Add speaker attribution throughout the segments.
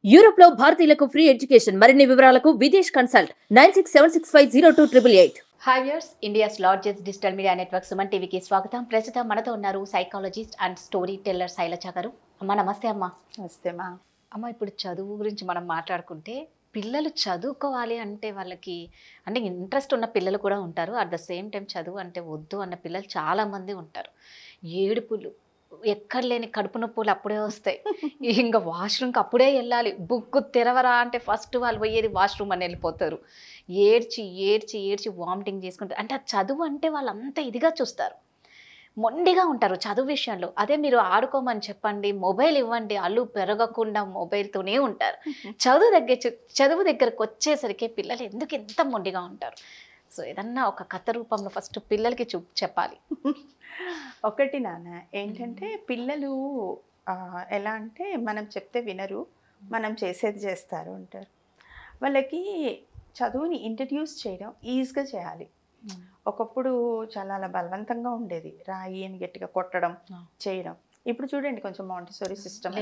Speaker 1: Europe లో భారతీయులకు free education మరిన్ని వివరాలకు Videsh consult 9676502888.
Speaker 2: Hi viewers, India's largest digital media network Suman టీవీకి స్వాగతం. ప్రస్తుతం మనతో ఉన్నారు psychologist and story teller Shailaja garu. అమ్మ నమస్తే. అమ్మ
Speaker 3: నమస్తేమా.
Speaker 2: అమ్మ, ఇప్పుడు చదువు గురించి మనం మాట్లాడుకుంటే పిల్లలు చదువుకోవాలి అంటే వాళ్ళకి అంటే ఇంట్రెస్ట్ ఉన్న పిల్లలు కూడా ఉంటారు. అట్ ద సేమ్ టైం చదువు అంటే వద్దు అన్న పిల్లలు చాలామంది ఉంటారు. ఏడుపులు, ఎక్కడ లేని కడుపు నొప్పులు అప్పుడే వస్తాయి. ఇంకా వాష్రూమ్కి అప్పుడే వెళ్ళాలి, బుక్ తెరవరా అంటే ఫస్ట్ వాళ్ళు పోయేది వాష్రూమ్ అని వెళ్ళిపోతారు. ఏడ్చి ఏడ్చి ఏడ్చి వామిటింగ్ చేసుకుంటారు. అంటే ఆ చదువు అంటే వాళ్ళు అంత ఇదిగా చూస్తారు, మొండిగా ఉంటారు చదువు విషయంలో. అదే మీరు ఆడుకోమని చెప్పండి, మొబైల్ ఇవ్వండి, అల్లు పెరగకుండా మొబైల్తోనే ఉంటారు. చదువు దగ్గరకు వచ్చేసరికి పిల్లలు ఎందుకు ఎంత మొండిగా ఉంటారు? సో ఏదన్నా ఒక కథ రూపంలో ఫస్ట్ పిల్లలకి చెప్పాలి.
Speaker 3: ఒకటి నాన్న ఏంటంటే పిల్లలు ఎలా అంటే మనం చెప్తే వినరు, మనం చేసేది చేస్తారు అంటారు. వాళ్ళకి చదువుని ఇంట్రడ్యూస్ చేయడం ఈజీగా చేయాలి. ఒకప్పుడు చాలా అలా బలవంతంగా ఉండేది, రాయి అని గట్టిగా కొట్టడం చేయడం. ఇప్పుడు చూడండి కొంచెం మాంటిసోరీ సిస్టమ్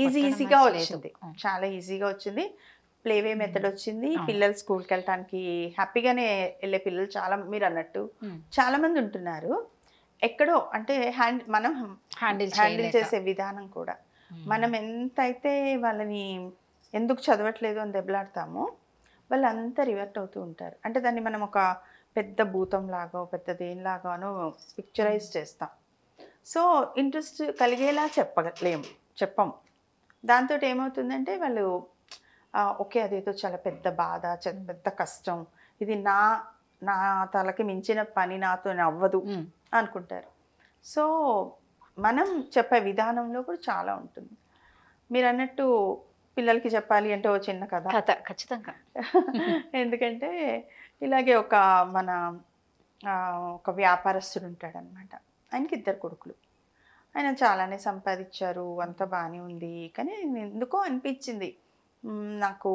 Speaker 3: ఈజీగా వచ్చింది, చాలా ఈజీగా వచ్చింది. ప్లేవే మెథడ్ వచ్చింది. పిల్లలు స్కూల్కి వెళ్ళటానికి హ్యాపీగానే వెళ్ళే పిల్లలు చాలా, మీరు అన్నట్టు చాలా మంది ఉంటున్నారు. ఎక్కడో అంటే మనం హ్యాండిల్ చేసే విధానం కూడా, మనం ఎంతైతే వాళ్ళని ఎందుకు చదవట్లేదు అని దెబ్బలాడతామో వాళ్ళు అంతా రివర్ట్ అవుతూ ఉంటారు. అంటే దాన్ని మనం ఒక పెద్ద భూతం లాగా పెద్ద దేనిలాగానో పిక్చరైజ్ చేస్తాం. సో ఇంట్రెస్ట్ కలిగేలా చెప్పము. దాంతో ఏమవుతుందంటే వాళ్ళు ఓకే అదేదో చాలా పెద్ద బాధ, పెద్ద కష్టం, ఇది నా తలకి మించిన పని నాతో అవ్వదు అనుకుంటారు. సో మనం చెప్పే విధానంలో కూడా చాలా ఉంటుంది. మీరు అన్నట్టు పిల్లలకి చెప్పాలి అంటే ఓ చిన్న కథ
Speaker 2: ఖచ్చితంగా.
Speaker 3: ఎందుకంటే ఇలాగే ఒక వ్యాపారస్తుడు ఉంటాడనమాట. ఆయనకి 2 కొడుకులు. ఆయన చాలానే సంపాదించారు, అంతా బాగానే ఉంది. కానీ ఎందుకో అనిపించింది, నాకు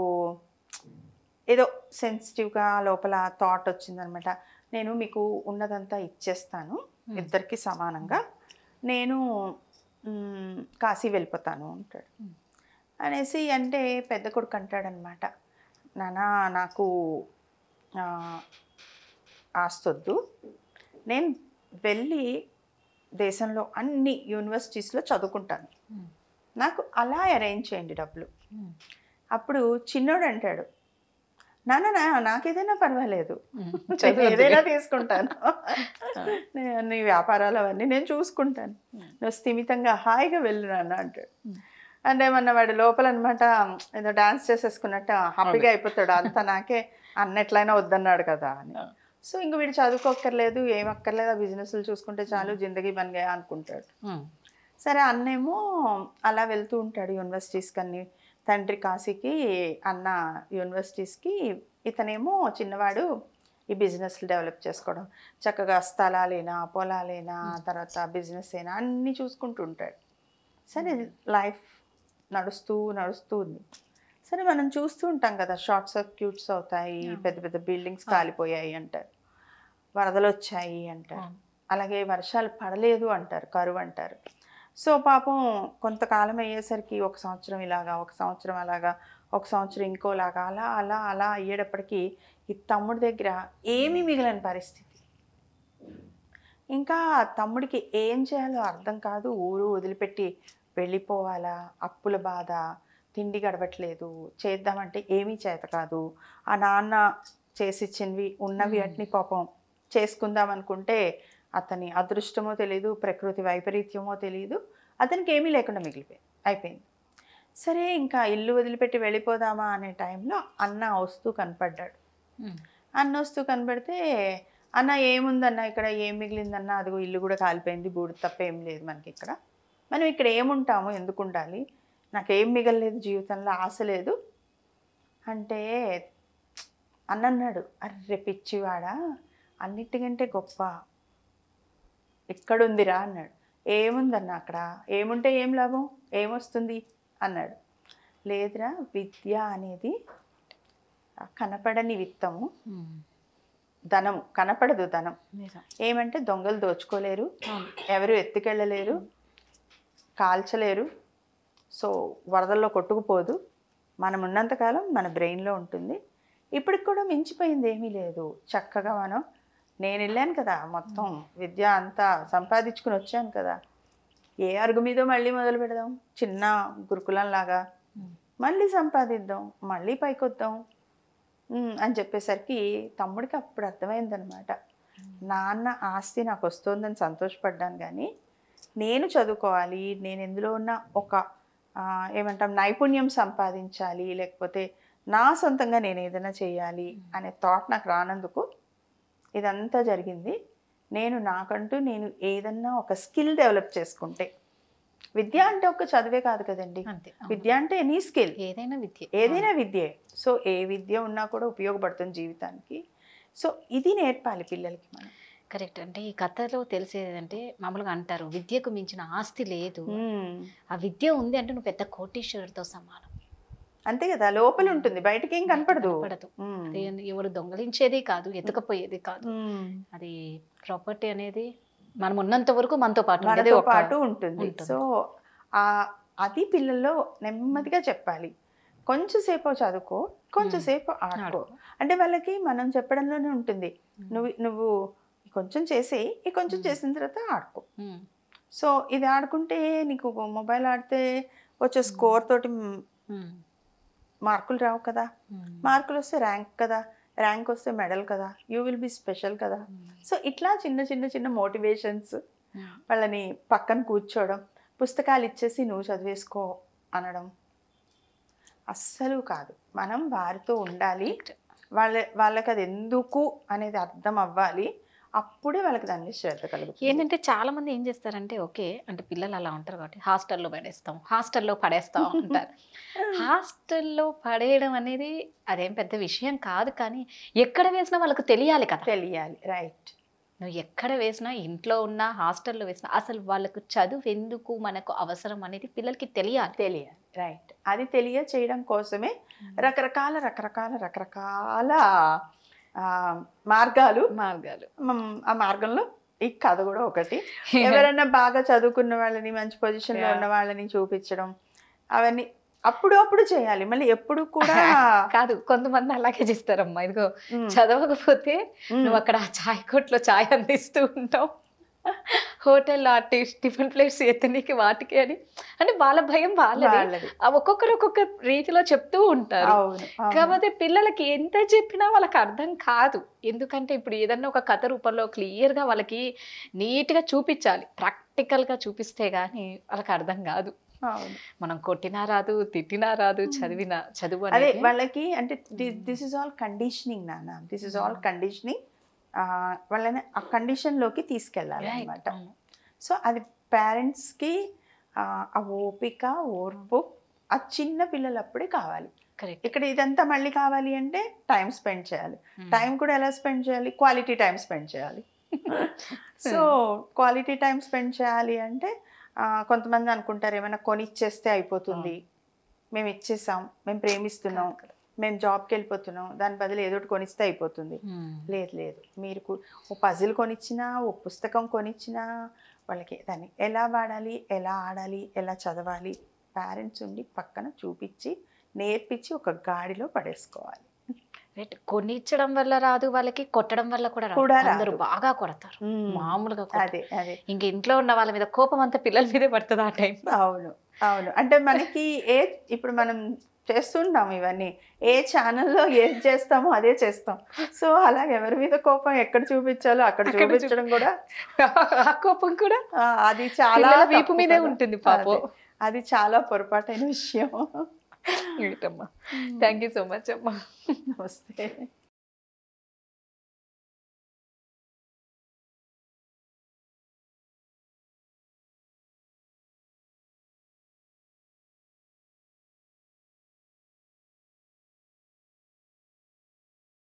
Speaker 3: ఏదో సెన్సిటివ్గా లోపల థాట్ వచ్చిందనమాట. నేను మీకు ఉన్నదంతా ఇచ్చేస్తాను, ఇద్దరికి సమానంగా, నేను కాశీ వెళ్ళిపోతాను అంటాడు. అనేసి అంటే పెద్ద కొడుకు అంటాడనమాట, నాన్న నాకు ఆస్తొద్దు, నేను వెళ్ళి దేశంలో అన్ని యూనివర్సిటీస్లో చదువుకుంటాను, నాకు అలా అరేంజ్ చేయండి డబ్బులు. అప్పుడు చిన్నోడు అంటాడు, నాన్న నాకేదైనా పర్వాలేదు, ఏదైనా తీసుకుంటాను, నీ వ్యాపారాలు అవన్నీ నేను చూసుకుంటాను, నువ్వు స్థిమితంగా హాయిగా వెళ్ళు నాన్న అంటాడు. అంటే ఏమన్నా వాడు లోపల అనమాట ఏదో డాన్స్ చేసేసుకున్నట్టు హ్యాపీగా అయిపోతాడు, అంతా నాకే అన్న ఎట్లయినా వద్దన్నాడు కదా అని. సో ఇంక వీడు చదువుకోక్కర్లేదు, ఏమక్కర్లేదు, ఆ బిజినెస్లు చూసుకుంటే చాలు, జిందగీ బన్గా అనుకుంటాడు. సరే అన్నేమో అలా వెళ్తూ ఉంటాడు యూనివర్సిటీస్కి అన్ని, తండ్రి కాశీకి, అన్న యూనివర్సిటీస్కి, ఇతనేమో చిన్నవాడు ఈ బిజినెస్లు డెవలప్ చేసుకోవడం, చక్కగా స్థలాలేనా పొలాలేనా తర్వాత బిజినెస్ అయినా అన్నీ చూసుకుంటూ ఉంటాడు. సరే లైఫ్ నడుస్తూ ఉంది. సరే మనం చూస్తూ ఉంటాం కదా, షార్ట్ సర్క్యూట్స్ అవుతాయి, పెద్ద పెద్ద బిల్డింగ్స్ కాలిపోయాయి అంటారు, వరదలు వచ్చాయి అంటారు, అలాగే వర్షాలు పడలేదు అంటారు, కరువు అంటారు. సో పాపం కొంతకాలం అయ్యేసరికి 1 సంవత్సరం ఇలాగా, 1 సంవత్సరం అలాగా, 1 సంవత్సరం ఇంకోలాగా, అలా అలా అలా అయ్యేటప్పటికి ఈ తమ్ముడి దగ్గర ఏమీ మిగిలిన పరిస్థితి. ఇంకా తమ్ముడికి ఏం చేయాలో అర్థం కాదు, ఊరు వదిలిపెట్టి వెళ్ళిపోవాలా, అప్పుల బాధ, తిండి గడవట్లేదు, చేద్దామంటే ఏమీ చేత కాదు, ఆ నాన్న చేసిచ్చినవి ఉన్నవి అట్ని పాపం చేసుకుందాం అనుకుంటే అతని అదృష్టమో తెలియదు, ప్రకృతి వైపరీత్యమో తెలియదు, అతనికి ఏమీ లేకుండా అయిపోయింది. సరే ఇంకా ఇల్లు వదిలిపెట్టి వెళ్ళిపోదామా అనే టైంలో అన్న వస్తూ కనపడ్డాడు. అన్న వస్తూ కనపడితే, అన్న ఏముందన్న ఇక్కడ, ఏం మిగిలిందన్న, అదిగో ఇల్లు కూడా కాలిపోయింది, బూడిద తప్ప ఏం లేదు మనకి ఇక్కడ, మనం ఇక్కడ ఏముంటాము, ఎందుకు ఉండాలి, నాకేం మిగలలేదు జీవితంలో, ఆశ లేదు అంటే అన్నాడు, అర్రె పిచ్చివాడా, అన్నిటికంటే గొప్ప ఎక్కడుందిరా అన్నాడు. ఏముందన్న అక్కడ, ఏముంటే ఏం లాభం, ఏమొస్తుంది అన్నాడు. లేదురా, విద్య అనేది కనపడని విత్తము, ధనము కనపడదు, ధనం ఏమంటే దొంగలు దోచుకోలేరు, ఎవరు ఎత్తుకెళ్ళలేరు, కాల్చలేరు, సో వరదల్లో కొట్టుకుపోదు, మనం ఉన్నంతకాలం మన బ్రెయిన్లో ఉంటుంది. ఇప్పటికి కూడా మించిపోయింది ఏమీ లేదు. చక్కగా నేను వెళ్ళాను కదా, మొత్తం విద్య అంతా సంపాదించుకుని వచ్చాను కదా, ఏ అరుగు మీదో మళ్ళీ మొదలు పెడదాం, చిన్న గురుకులంలాగా మళ్ళీ సంపాదిద్దాం, మళ్ళీ పైకొద్దాం అని చెప్పేసరికి తమ్ముడికి అప్పుడు అర్థమైందనమాట. నాన్న ఆస్తి నాకు వస్తుందని సంతోషపడ్డాను, కానీ నేను చదువుకోవాలి, నేను ఎందులో ఉన్న ఒక ఏమంటాం నైపుణ్యం సంపాదించాలి, లేకపోతే నా సొంతంగా నేను ఏదైనా చేయాలి అనే థాట్ నాకు రానందుకు ఇదంతా జరిగింది. నాకంటూ నేను ఏదన్నా ఒక స్కిల్ డెవలప్ చేసుకుంటే, విద్య అంటే ఒక చదివే కాదు కదండి, విద్య అంటే ఎనీ స్కిల్, ఏదైనా విద్యే. సో ఏ విద్య ఉన్నా కూడా ఉపయోగపడుతుంది జీవితానికి. సో ఇది నేర్పాలి పిల్లలకి మనం.
Speaker 2: కరెక్ట్. అంటే ఈ కథలో తెలిసేది అంటే మామూలుగా అంటారు విద్యకు మించిన ఆస్తి లేదు, ఆ విద్య ఉంది అంటే నువ్వు పెద్ద కోటీశ్వరుడితో సమానం.
Speaker 3: అంతే కదా, లోపల ఉంటుంది, బయటకి ఏం కనపడదు.
Speaker 2: ఎవరు దొంగలించేది కాదు, ఎత్తుకపోయేది కాదు. అది ప్రాపర్టీ అనేది మనం ఉన్నంత వరకు మనతో పాటు
Speaker 3: ఉంటుంది. సో అది పిల్లల్లో నెమ్మదిగా చెప్పాలి. కొంచెంసేపు చదువుకో, కొంచెంసేపు ఆడుకో. అంటే వాళ్ళకి మనం చెప్పడంలోనే ఉంటుంది, నువ్వు కొంచెం చేసి కొంచెం చేసిన తర్వాత ఆడుకో. సో ఇది ఆడుకుంటే నీకు మొబైల్ ఆడితే వచ్చే స్కోర్ తోటి మార్కులు రావు కదా, మార్కులు వస్తే ర్యాంక్ కదా, ర్యాంక్ వస్తే మెడల్ కదా, యూ విల్ బి స్పెషల్ కదా. సో ఇట్లా చిన్న చిన్న చిన్న మోటివేషన్స్, వాళ్ళని పక్కన కూర్చోవడం, పుస్తకాలు ఇచ్చేసి నువ్వు చదివేసుకో అనడం అస్సలు కాదు. మనం వారితో ఉండాలి, వాళ్ళకి అది ఎందుకు అనేది అర్థం అవ్వాలి, అప్పుడే వాళ్ళకి దాన్ని శ్రద్ధ కలుగుతుంది.
Speaker 2: ఏంటంటే చాలా మంది ఏం చేస్తారంటే ఓకే అంటే పిల్లలు అలా ఉంటారు కాబట్టి హాస్టల్లో పడేస్తాం అంటారు. హాస్టల్లో పడేయడం అనేది అదేం పెద్ద విషయం కాదు, కానీ ఎక్కడ వేసినా వాళ్ళకు తెలియాలి కదా.
Speaker 3: తెలియాలి, రైట్.
Speaker 2: నువ్వు ఎక్కడ వేసినా, ఇంట్లో ఉన్నా హాస్టల్లో వేసినా, అసలు వాళ్ళకు చదువు ఎందుకు మనకు అవసరం అనేది పిల్లలకి తెలియాలి,
Speaker 3: రైట్. అది చేయడం కోసమే రకరకాల మార్గాలు. ఆ మార్గంలో ఈ కథ కూడా ఒకటి. ఎవరైనా బాగా చదువుకున్న వాళ్ళని, మంచి పొజిషన్లో ఉన్న వాళ్ళని చూపించడం, అవన్నీ అప్పుడు చేయాలి. మళ్ళీ ఎప్పుడు కూడా
Speaker 2: కాదు. కొంతమంది అలాగే చేస్తారమ్మా, ఇదిగో చదవకపోతే నువ్వు అక్కడ చాయ్ కొట్లో చాయ్ అందిస్తూ ఉంటావు, హోటల్లో టిఫిన్ ప్లేట్స్ ఎత్తనీకి వాటికి అని, అంటే వాళ్ళ భయం వాళ్ళది. ఒక్కొక్కరు ఒక్కొక్క రీతిలో చెప్తూ ఉంటారు. కాకపోతే పిల్లలకి ఎంత చెప్పినా వాళ్ళకి అర్థం కాదు. ఎందుకంటే ఇప్పుడు ఏదన్నా ఒక కథ రూపంలో క్లియర్గా వాళ్ళకి నీట్గా చూపించాలి, ప్రాక్టికల్గా చూపిస్తే గానీ వాళ్ళకి అర్థం కాదు. మనం కొట్టినా రాదు, తిట్టినా రాదు, చదువు
Speaker 3: అదే వాళ్ళకి. అంటే దిస్ ఇస్ ఆల్ కండిషనింగ్ నాన్న, దిస్ ఇస్ ఆల్ కండిషనింగ్. వాళ్ళని ఆ కండిషన్లోకి తీసుకెళ్ళాలి అనమాట. సో అది పేరెంట్స్కి ఆ ఓపిక, ఓర్పు ఆ చిన్న పిల్లలప్పుడే కావాలి. ఇక్కడ ఇదంతా మళ్ళీ కావాలి అంటే టైం స్పెండ్ చేయాలి. టైం కూడా ఎలా స్పెండ్ చేయాలి? క్వాలిటీ టైం స్పెండ్ చేయాలి. సో క్వాలిటీ టైం స్పెండ్ చేయాలి అంటే కొంతమంది అనుకుంటారు ఏమైనా కొనిచ్చేస్తే అయిపోతుంది, మేము ఇచ్చేసాం, మేము ప్రేమిస్తున్నాం, మేము జాబ్కి వెళ్ళిపోతున్నాం, దాని బదులు ఏదో ఒకటి కొనిస్తే అయిపోతుంది. లేదు, మీరు ఓ పజిల్ కొనిచ్చినా, ఓ పుస్తకం కొనిచ్చినా వాళ్ళకి దాన్ని ఎలా వాడాలి, ఎలా ఆడాలి, ఎలా చదవాలి పేరెంట్స్ ఉండి పక్కన చూపించి నేర్పించి ఒక గాడిలో పడేసుకోవాలి.
Speaker 2: కొనిచ్చడం వల్ల రాదు వాళ్ళకి, కొట్టడం వల్ల కూడా అందరూ బాగా కొడతారు మామూలుగా.
Speaker 3: అదే
Speaker 2: ఇంక ఇంట్లో ఉన్న వాళ్ళ మీద కోపం అంతా పిల్లల మీదే పడుతుంది ఆ టైం.
Speaker 3: అవును. అంటే మనకి ఇప్పుడు మనం చేస్తుంటాం ఇవన్నీ, ఏ ఛానల్లో ఏది చేస్తామో అదే చేస్తాం. సో అలాగే ఎవరి మీద కోపం ఎక్కడ చూపించాలో అక్కడ చూపించడం కూడా,
Speaker 2: ఆ కోపం కూడా
Speaker 3: అది చాలా
Speaker 2: వీపు మీదే ఉంటుంది పాపం.
Speaker 3: అది చాలా పొరపాటైన విషయం.
Speaker 2: థ్యాంక్ యూ సో మచ్ అమ్మా.
Speaker 3: నమస్తే.